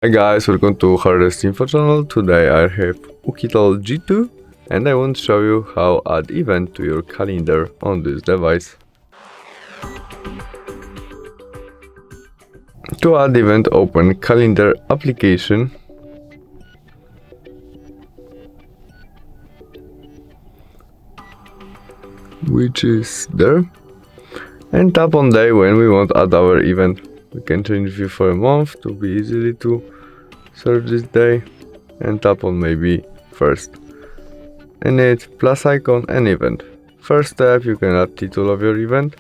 Hi guys, welcome to HardReset.Info channel. Today I have Ukital G2 and I want to show you how add event to your calendar on this device. To add event, open calendar application, which is there, and tap on day when we want to add our event. We can change view for a month to be easily to search this day, and tap on maybe first. In it, plus icon and event. First step, you can add title of your event.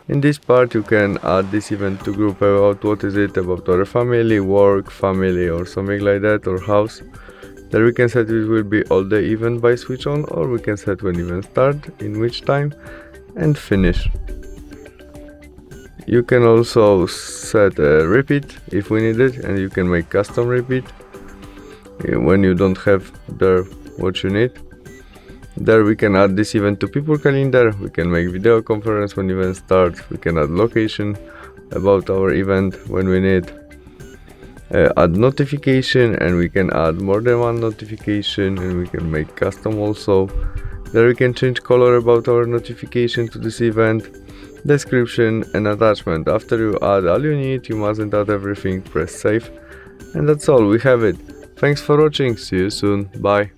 In this part you can add this event to group about what is it about our family, work, family or something like that, or house. There we can set it will be all day event by switch on, or we can set when event start, in which time, and finish. You can also set a repeat if we need it, and you can make custom repeat when you don't have there what you need. There we can add this event to people calendar, we can make video conference when event starts, we can add location about our event when we need, add notification, and we can add more than one notification, and we can make custom also. There we can change color about our notification to this event, description and attachment. After you add all you need, you mustn't add everything, press save, and that's all, we have it. Thanks for watching, see you soon, bye.